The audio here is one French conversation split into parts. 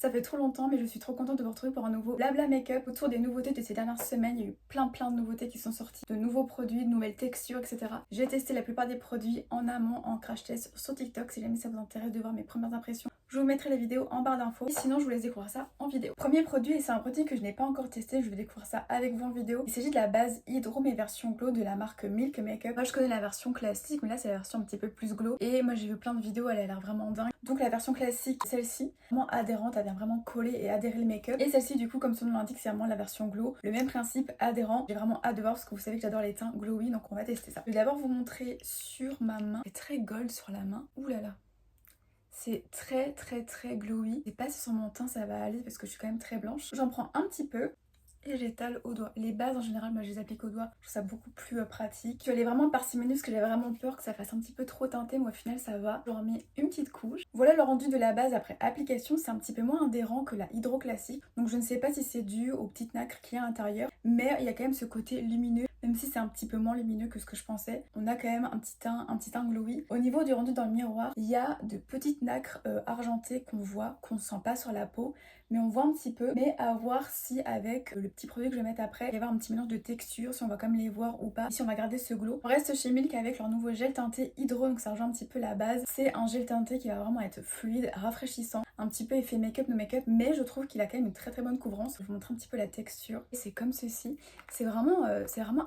Ça fait trop longtemps, mais je suis trop contente de vous retrouver pour un nouveau Blabla Make-up autour des nouveautés de ces dernières semaines. Il y a eu plein de nouveautés qui sont sorties, de nouveaux produits, de nouvelles textures, etc. J'ai testé la plupart des produits en amont, en crash test sur TikTok. Si jamais ça vous intéresse de voir mes premières impressions, je vous mettrai la vidéo en barre d'infos. Et sinon, je vous laisse découvrir ça en vidéo. Premier produit, et c'est un produit que je n'ai pas encore testé, je vais découvrir ça avec vous en vidéo. Il s'agit de la base Hydro mais version glow de la marque Milk Makeup. Moi, je connais la version classique, mais là, c'est la version un petit peu plus glow. Et moi, j'ai vu plein de vidéos, elle a l'air vraiment dingue. Donc la version classique, celle-ci, vraiment adhérente, elle vient vraiment coller et adhérer le make-up. Et celle-ci, du coup, comme son nom l'indique, c'est vraiment la version glow. Le même principe, adhérent. J'ai vraiment hâte de voir parce que vous savez que j'adore les teints glowy, donc on va tester ça. Je vais d'abord vous montrer sur ma main. C'est très gold sur la main. Ouh là là. C'est très glowy. Je sais pas si sur mon teint ça va aller parce que je suis quand même très blanche. J'en prends un petit peu et j'étale au doigt. Les bases en général, moi je les applique au doigt. Je trouve ça beaucoup plus pratique. Je suis allée vraiment parcimonieuse parce que j'avais vraiment peur que ça fasse un petit peu trop teinté, mais au final ça va. J'en remets une petite couche. Voilà le rendu de la base après application. C'est un petit peu moins adhérent que la Hydro classique. Donc je ne sais pas si c'est dû aux petites nacres qu'il y a à l'intérieur, mais il y a quand même ce côté lumineux. Même si c'est un petit peu moins lumineux que ce que je pensais, on a quand même un petit teint glowy. Au niveau du rendu dans le miroir, il y a de petites nacres argentées qu'on voit, qu'on ne sent pas sur la peau, mais on voit un petit peu. Mais à voir si avec le petit produit que je vais mettre après, il va y avoir un petit mélange de texture, si on va comme les voir ou pas, et si on va garder ce glow. On reste chez Milk avec leur nouveau gel teinté Hydro, donc ça rejoint un petit peu la base. C'est un gel teinté qui va vraiment être fluide, rafraîchissant, un petit peu effet make-up no make-up, mais je trouve qu'il a quand même une très bonne couvrance. Je vais vous montrer un petit peu la texture. C'est comme ceci. C'est vraiment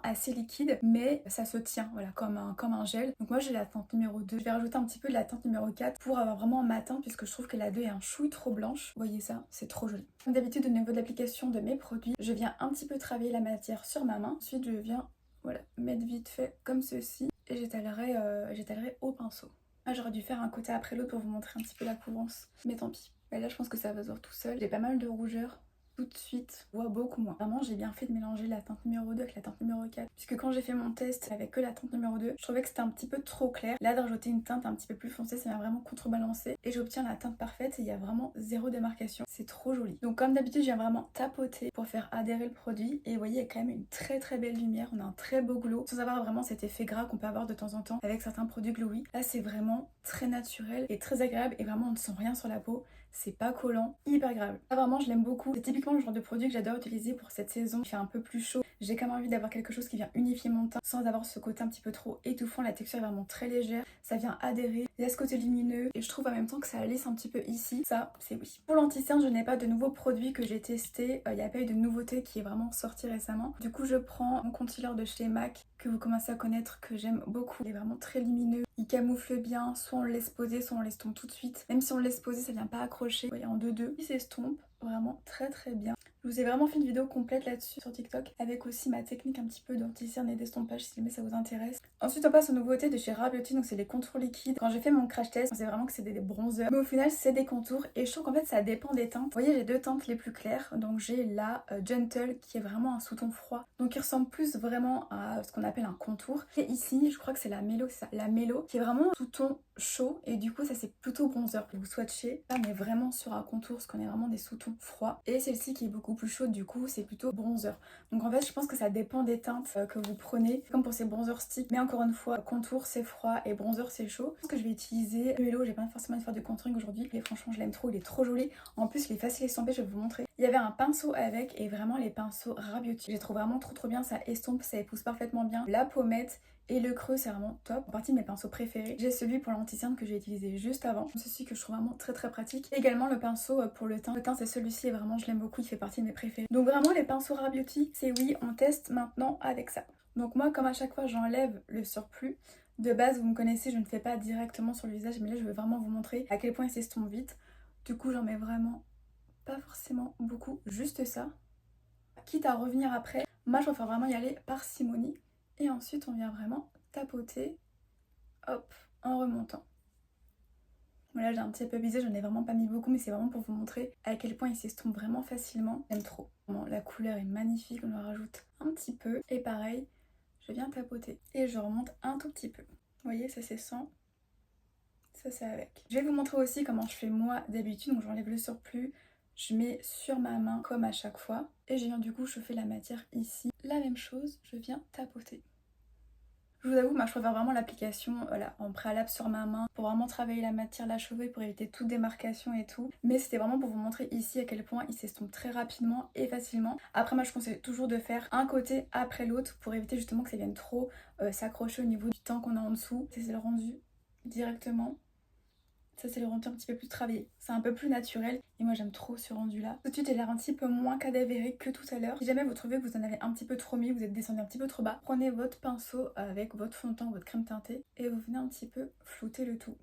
assez liquide, mais ça se tient, voilà, comme un gel. Donc moi j'ai la teinte numéro 2. Je vais rajouter un petit peu de la teinte numéro 4 pour avoir vraiment un matin, puisque je trouve que la 2 est un chouille trop blanche. Vous voyez ça, c'est trop joli. Comme d'habitude, au niveau de l'application de mes produits, je viens un petit peu travailler la matière sur ma main. Ensuite, je viens, voilà, mettre vite fait comme ceci et j'étalerai au pinceau. Ah, j'aurais dû faire un côté après l'autre pour vous montrer un petit peu la couvrance, mais tant pis. Et là, je pense que ça va se voir tout seul. J'ai pas mal de rougeur. Tout de suite, on voit beaucoup moins. Vraiment, j'ai bien fait de mélanger la teinte numéro 2 avec la teinte numéro 4. Puisque quand j'ai fait mon test avec que la teinte numéro 2, je trouvais que c'était un petit peu trop clair. Là, de rajouter une teinte un petit peu plus foncée, ça vient vraiment contrebalancer. Et j'obtiens la teinte parfaite et il y a vraiment zéro démarcation. C'est trop joli. Donc comme d'habitude, je viens vraiment tapoter pour faire adhérer le produit. Et vous voyez, il y a quand même une très belle lumière. On a un très beau glow. Sans avoir vraiment cet effet gras qu'on peut avoir de temps en temps avec certains produits glowy. Là, c'est vraiment très naturel et très agréable. Et vraiment, on ne sent rien sur la peau. C'est pas collant, hyper agréable. Là vraiment je l'aime beaucoup. C'est typiquement le genre de produit que j'adore utiliser pour cette saison. Il fait un peu plus chaud. J'ai quand même envie d'avoir quelque chose qui vient unifier mon teint sans avoir ce côté un petit peu trop étouffant. La texture est vraiment très légère. Ça vient adhérer. Il y a ce côté lumineux. Et je trouve en même temps que ça lisse un petit peu ici. Ça, c'est oui. Pour l'anti-cerne, je n'ai pas de nouveaux produits que j'ai testés. Il n'y a pas eu de nouveauté qui est vraiment sortie récemment. Du coup, je prends mon concealer de chez MAC que vous commencez à connaître, que j'aime beaucoup. Il est vraiment très lumineux. Il camoufle bien. Soit on le laisse poser, soit on le laisse tomber tout de suite. Même si on le laisse poser, ça vient pas accrocher. Vous voyez, en 2-2. Il s'estompe vraiment très bien. Je vous ai vraiment fait une vidéo complète là-dessus sur TikTok avec aussi ma technique un petit peu d'anti-cerne et d'estompage si jamais ça vous intéresse. Ensuite on passe aux nouveautés de chez Rare Beauty, donc c'est les contours liquides. Quand j'ai fait mon crash test, on sait vraiment que c'est des bronzers, mais au final c'est des contours et je trouve qu'en fait ça dépend des teintes. Vous voyez, j'ai deux teintes les plus claires, donc j'ai la Gentle qui est vraiment un sous-ton froid, donc il ressemble plus vraiment à ce qu'on appelle un contour. Et ici je crois que c'est la Mellow, c'est ça, la Mellow qui est vraiment sous-ton chaud et du coup ça c'est plutôt bronzer. Vous swatchez, là on est vraiment sur un contour parce qu'on est vraiment des sous-tons froids. Et celle-ci qui est beaucoup plus chaude du coup c'est plutôt bronzer. Donc en fait je pense que ça dépend des teintes que vous prenez, comme pour ces bronzer sticks, mais encore une fois contour c'est froid et bronzer c'est chaud. Je pense que je vais utiliser le Hello, j'ai pas forcément envie de faire de contouring aujourd'hui et franchement je l'aime trop, il est trop joli. En plus il est facile à estomper, je vais vous montrer. Il y avait un pinceau avec et vraiment les pinceaux Rare Beauty, je les trouve vraiment trop bien, ça estompe, ça épouse parfaitement bien. La pommette et le creux c'est vraiment top. En partie de mes pinceaux préférés. J'ai celui pour l'anti-cerne que j'ai utilisé juste avant. Ceci que je trouve vraiment très pratique. Et également le pinceau pour le teint. Le teint c'est celui-ci et vraiment je l'aime beaucoup, il fait partie de mes préférés. Donc vraiment les pinceaux Rare Beauty, c'est oui, on teste maintenant avec ça. Donc moi comme à chaque fois j'enlève le surplus. De base vous me connaissez, je ne fais pas directement sur le visage, mais là je veux vraiment vous montrer à quel point il s'estompe vite. Du coup j'en mets vraiment pas forcément beaucoup, juste ça. Quitte à revenir après, moi je préfère vraiment y aller parcimonie. Et ensuite on vient vraiment tapoter, hop, en remontant. Voilà, j'ai un petit peu abusé, j'en ai vraiment pas mis beaucoup, mais c'est vraiment pour vous montrer à quel point il s'estompe vraiment facilement. J'aime trop. Vraiment, la couleur est magnifique, on en rajoute un petit peu. Et pareil, je viens tapoter et je remonte un tout petit peu. Vous voyez, ça c'est sans, ça c'est avec. Je vais vous montrer aussi comment je fais moi d'habitude, donc j'enlève le surplus. Je mets sur ma main comme à chaque fois et je viens du coup chauffer la matière ici. La même chose, je viens tapoter. Je vous avoue, moi je préfère vraiment l'application voilà, en préalable sur ma main pour vraiment travailler la matière d'achevée pour éviter toute démarcation et tout. Mais c'était vraiment pour vous montrer ici à quel point il s'estompe très rapidement et facilement. Après moi je conseille toujours de faire un côté après l'autre pour éviter justement que ça vienne trop s'accrocher au niveau du temps qu'on a en dessous. C'est le rendu directement. Ça c'est le rendu un petit peu plus travaillé, c'est un peu plus naturel et moi j'aime trop ce rendu là. Tout de suite il a l'air un petit peu moins cadavéré que tout à l'heure. Si jamais vous trouvez que vous en avez un petit peu trop mis, vous êtes descendu un petit peu trop bas, prenez votre pinceau avec votre fond de teint, votre crème teintée et vous venez un petit peu flouter le tout.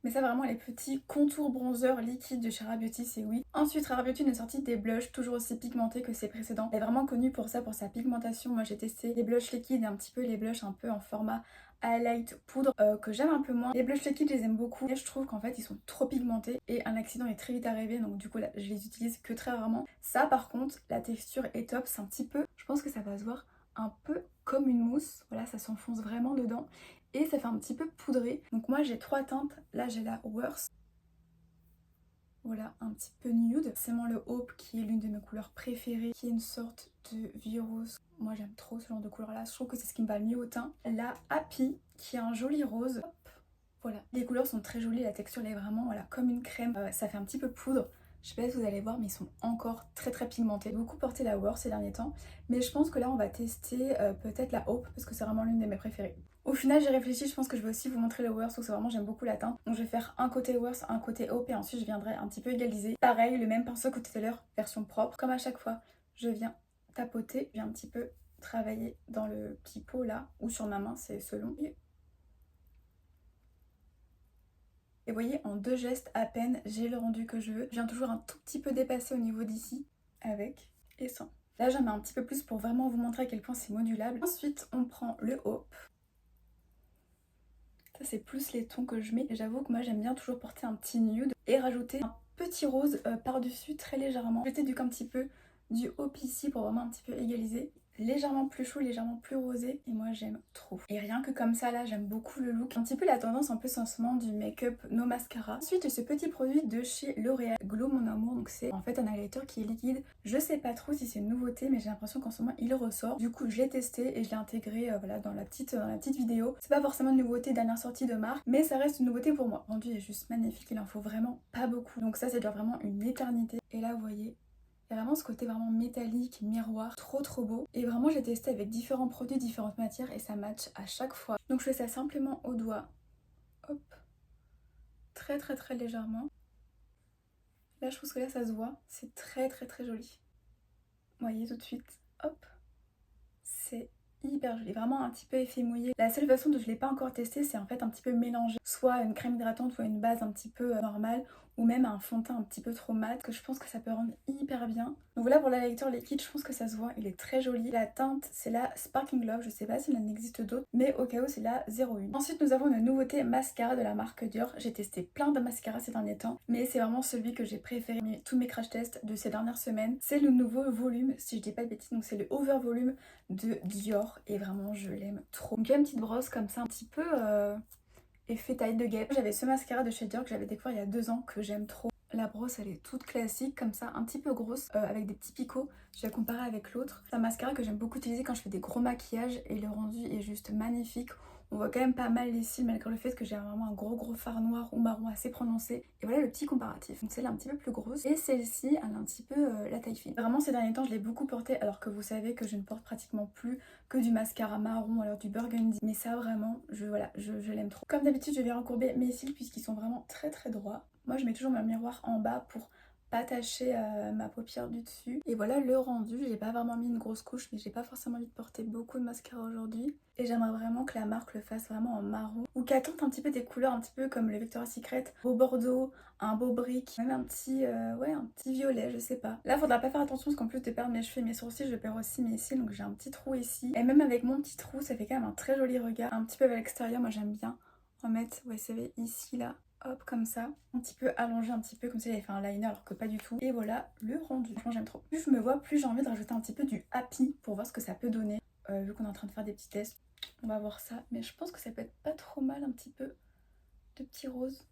Mais ça vraiment les petits contours bronzers liquides de chez Rare Beauty c'est oui. Ensuite Rare Beauty nous a sorti des blushs toujours aussi pigmentés que ses précédents. Elle est vraiment connue pour ça, pour sa pigmentation. Moi j'ai testé les blushs liquides et un petit peu les blushs un peu en format highlight poudre que j'aime un peu moins. Les blushs liquides je les aime beaucoup et je trouve qu'en fait ils sont trop pigmentés et un accident est très vite arrivé donc du coup là je les utilise que très rarement. Ça par contre la texture est top, c'est un petit peu, je pense que ça va se voir un peu comme une mousse, voilà ça s'enfonce vraiment dedans et ça fait un petit peu poudré. Donc moi j'ai 3 teintes, là j'ai la Worth, voilà un petit peu nude, c'est vraiment le Hope qui est l'une de mes couleurs préférées, qui est une sorte de vieux rose. Moi j'aime trop ce genre de couleur là, je trouve que c'est ce qui me va le mieux au teint. La Happy qui est un joli rose, hop, voilà. Les couleurs sont très jolies, la texture elle est vraiment voilà, comme une crème, ça fait un petit peu poudre. Je sais pas si vous allez voir mais ils sont encore très pigmentés. J'ai beaucoup porté la Worth ces derniers temps mais je pense que là on va tester peut-être la Hope parce que c'est vraiment l'une de mes préférées. Au final j'ai réfléchi, je pense que je vais aussi vous montrer le Worth parce que vraiment j'aime beaucoup la teinte. Donc je vais faire un côté Worth, un côté Hope et ensuite je viendrai un petit peu égaliser. Pareil, le même pinceau que tout à l'heure, version propre. Comme à chaque fois, je viens tapoter, je viens un petit peu travailler dans le petit pot là ou sur ma main, c'est selon. Et vous voyez, en 2 gestes à peine, j'ai le rendu que je veux. Je viens toujours un tout petit peu dépasser au niveau d'ici, avec et sans. Là, j'en mets un petit peu plus pour vraiment vous montrer à quel point c'est modulable. Ensuite, on prend le Hope. Ça, c'est plus les tons que je mets. Et j'avoue que moi, j'aime bien toujours porter un petit nude et rajouter un petit rose par-dessus très légèrement. Je t'éduque un petit peu du Hope ici pour vraiment un petit peu égaliser. Légèrement plus chaud, légèrement plus rosé et moi j'aime trop. Et rien que comme ça là j'aime beaucoup le look. Un petit peu la tendance un peu en ce moment du make-up no mascara. Ensuite j'ai ce petit produit de chez L'Oréal, Glow Mon Amour, donc c'est en fait un highlighter qui est liquide. Je sais pas trop si c'est une nouveauté mais j'ai l'impression qu'en ce moment il ressort. Du coup je l'ai testé et je l'ai intégré voilà, dans la petite vidéo. C'est pas forcément une nouveauté dernière sortie de marque mais ça reste une nouveauté pour moi. Le rendu est juste magnifique, il en faut vraiment pas beaucoup. Donc ça dure vraiment une éternité. Et là vous voyez, il y a vraiment ce côté vraiment métallique, miroir, trop beau. Et vraiment j'ai testé avec différents produits, différentes matières et ça match à chaque fois. Donc je fais ça simplement au doigt. Hop. Très légèrement. Là je trouve que là ça se voit. C'est très joli. Vous voyez tout de suite. Hop. C'est hyper joli, vraiment un petit peu effet mouillé. La seule façon dont je l'ai pas encore testé c'est en fait un petit peu mélanger soit une crème hydratante, soit une base un petit peu normale ou même un fond de teint un petit peu trop mat que je pense que ça peut rendre hyper bien. Donc voilà pour la lecture liquide, je pense que ça se voit, il est très joli. La teinte c'est la Sparkling Love, je sais pas s'il en existe d'autres mais au cas où c'est la 01. Ensuite nous avons une nouveauté mascara de la marque Dior. J'ai testé plein de mascaras ces derniers temps mais c'est vraiment celui que j'ai préféré tous mes crash tests de ces dernières semaines. C'est le nouveau volume si je dis pas de bêtises, donc c'est le Over Volume de Dior et vraiment je l'aime trop. Donc il y a une petite brosse comme ça un petit peu effet taille de guêpe. J'avais ce mascara de chez Dior que j'avais découvert il y a 2 ans que j'aime trop. La brosse elle est toute classique comme ça, un petit peu grosse avec des petits picots. Je vais comparer avec l'autre. C'est un mascara que j'aime beaucoup utiliser quand je fais des gros maquillages et le rendu est juste magnifique. On voit quand même pas mal les cils malgré le fait que j'ai vraiment un gros fard noir ou marron assez prononcé. Et voilà le petit comparatif. Donc celle-là un petit peu plus grosse et celle-ci elle a un petit peu la taille fine. Vraiment ces derniers temps je l'ai beaucoup portée alors que vous savez que je ne porte pratiquement plus que du mascara marron alors du burgundy. Mais ça vraiment je l'aime trop. Comme d'habitude je vais recourber mes cils puisqu'ils sont vraiment très droits. Moi je mets toujours mon miroir en bas pour pas tacher ma paupière du dessus. Et voilà le rendu, j'ai pas vraiment mis une grosse couche mais j'ai pas forcément envie de porter beaucoup de mascara aujourd'hui. Et j'aimerais vraiment que la marque le fasse vraiment en marron. Ou qu'elle tente un petit peu des couleurs un petit peu comme le Victoria's Secret, beau bordeaux, un beau brique, même un petit violet, je sais pas. Là faudra pas faire attention parce qu'en plus de perdre mes cheveux et mes sourcils, je perds aussi mes cils donc j'ai un petit trou ici. Et même avec mon petit trou ça fait quand même un très joli regard. Un petit peu vers l'extérieur, moi j'aime bien en mettre, vous savez, ici là. Hop comme ça, un petit peu allongé, un petit peu comme si j'avais fait un liner alors que pas du tout. Et voilà le rendu, franchement j'aime trop. Plus je me vois, plus j'ai envie de rajouter un petit peu du happy pour voir ce que ça peut donner. Vu qu'on est en train de faire des petits tests, on va voir ça. Mais je pense que ça peut être pas trop mal un petit peu de petits roses.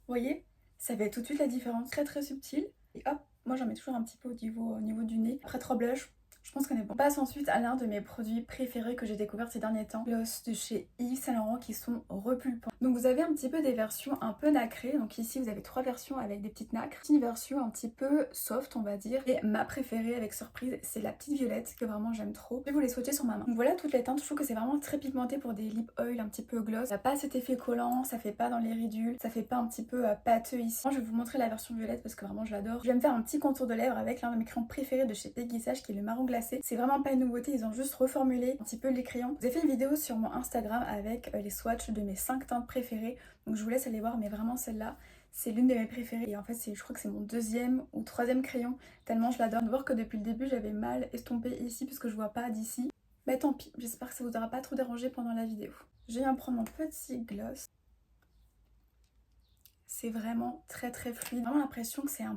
Vous voyez, ça fait tout de suite la différence, très subtil. Et hop, moi j'en mets toujours un petit peu au niveau du nez. Après 3 blushs, Je pense qu'on est bon. On passe ensuite à l'un de mes produits préférés que j'ai découvert ces derniers temps, gloss de chez Yves Saint Laurent qui sont repulpants. Donc vous avez un petit peu des versions un peu nacrées. Donc ici vous avez 3 versions avec des petites nacres, une version un petit peu soft on va dire. Et ma préférée avec surprise c'est la petite violette que vraiment j'aime trop. Je vais vous les swatcher sur ma main. Donc voilà toutes les teintes. Je trouve que c'est vraiment très pigmenté pour des lip oil un petit peu gloss. Ça n'a pas cet effet collant, ça fait pas dans les ridules, ça fait pas un petit peu pâteux ici. Moi je vais vous montrer la version violette parce que vraiment je l'adore. Je vais me faire un petit contour de lèvres avec l'un de mes crayons préférés de chez Peggy Sage qui est le marron glacé. C'est vraiment pas une nouveauté, ils ont juste reformulé un petit peu les crayons. J'ai fait une vidéo sur mon Instagram avec les swatchs de mes 5 teintes préférées. Donc je vous laisse aller voir, mais vraiment celle-là, c'est l'une de mes préférées. Et en fait, je crois que c'est mon 2e ou 3e crayon, tellement je l'adore. De voir que depuis le début, j'avais mal estompé ici parce que je vois pas d'ici. Mais tant pis, j'espère que ça vous aura pas trop dérangé pendant la vidéo. Je viens prendre mon petit gloss. C'est vraiment très très fluide. J'ai vraiment l'impression que c'est un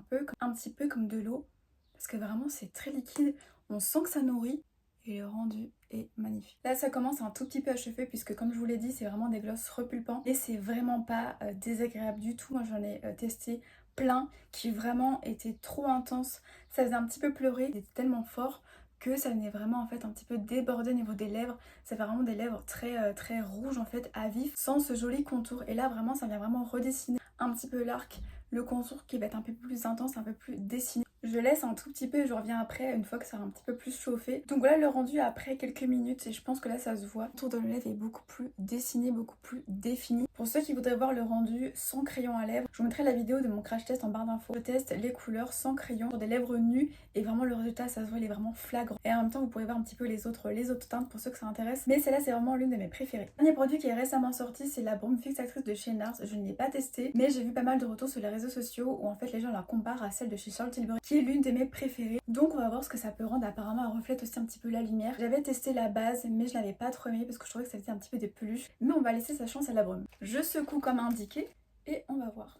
petit peu comme de l'eau. Parce que vraiment c'est très liquide. On sent que ça nourrit. Et le rendu est magnifique. Là ça commence un tout petit peu à chauffer puisque comme je vous l'ai dit c'est vraiment des glosses repulpants. Et c'est vraiment pas désagréable du tout. Moi j'en ai testé plein qui vraiment étaient trop intenses. Ça faisait un petit peu pleurer. C'était tellement fort que ça venait vraiment en fait un petit peu déborder au niveau des lèvres. Ça fait vraiment des lèvres très rouges en fait à vif sans ce joli contour. Et là vraiment ça vient vraiment redessiner un petit peu l'arc, le contour qui va être un peu plus intense, un peu plus dessiné. Je laisse un tout petit peu et je reviens après une fois que ça a un petit peu plus chauffé. Donc voilà le rendu après quelques minutes et je pense que là ça se voit. Le tour de lèvres est beaucoup plus dessiné, beaucoup plus défini. Pour ceux qui voudraient voir le rendu sans crayon à lèvres, je vous mettrai la vidéo de mon crash test en barre d'infos. Je teste les couleurs sans crayon sur des lèvres nues et vraiment le résultat ça se voit, il est vraiment flagrant. Et en même temps vous pourrez voir un petit peu les autres teintes pour ceux que ça intéresse. Mais celle-là c'est vraiment l'une de mes préférées. Le dernier produit qui est récemment sorti c'est la Brume Fixatrice de chez NARS. Je ne l'ai pas testé mais j'ai vu pas mal de retours sur les réseaux sociaux où en fait les gens la comparent à celle de chez Charlotte Tilbury qui est l'une de mes préférées. Donc on va voir ce que ça peut rendre. Apparemment elle reflète aussi un petit peu la lumière. J'avais testé la base mais je l'avais pas trop aimé parce que je trouvais que ça faisait un petit peu des peluches. Mais on va laisser sa chance à la Brume. Je secoue comme indiqué et on va voir.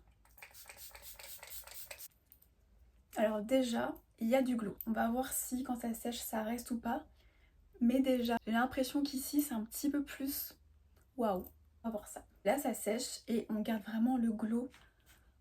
Alors déjà il y a du glow. On va voir si quand ça sèche ça reste ou pas. Mais déjà j'ai l'impression qu'ici c'est un petit peu plus waouh. On va voir ça. Là ça sèche et on garde vraiment le glow.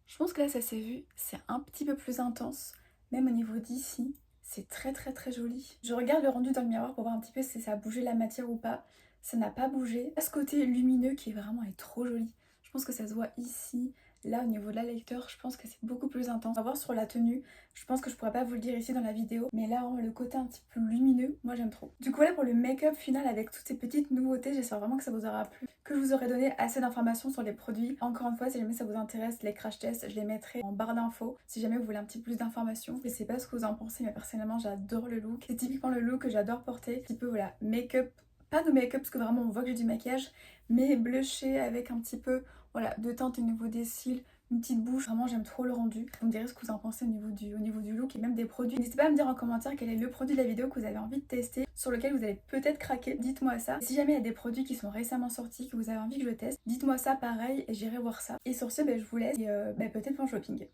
Je pense que là ça s'est vu, c'est un petit peu plus intense. Même au niveau d'ici, c'est très joli. Je regarde le rendu dans le miroir pour voir un petit peu si ça a bougé la matière ou pas. Ça n'a pas bougé. À ce côté lumineux qui est trop joli. Je pense que ça se voit ici. Là au niveau de la lecteur, je pense que c'est beaucoup plus intense. On va voir sur la tenue, je pense que je pourrais pas vous le dire ici dans la vidéo. Mais là le côté un petit peu lumineux, moi j'aime trop. Du coup voilà pour le make-up final avec toutes ces petites nouveautés. J'espère vraiment que ça vous aura plu, que je vous aurai donné assez d'informations sur les produits. Encore une fois si jamais ça vous intéresse, les crash tests, je les mettrai en barre d'infos. Si jamais vous voulez un petit peu plus d'informations. Je sais pas ce que vous en pensez mais personnellement j'adore le look. C'est typiquement le look que j'adore porter. Un petit peu voilà, make-up. Pas de make-up parce que vraiment on voit que j'ai du maquillage, mais blushé avec un petit peu voilà, de teinte au niveau des cils, une petite bouche. Vraiment j'aime trop le rendu. Vous me direz ce que vous en pensez au niveau du look et même des produits. N'hésitez pas à me dire en commentaire quel est le produit de la vidéo que vous avez envie de tester, sur lequel vous allez peut-être craquer. Dites-moi ça. Et si jamais il y a des produits qui sont récemment sortis que vous avez envie que je teste, dites-moi ça pareil et j'irai voir ça. Et sur ce, je vous laisse et peut-être bon shopping.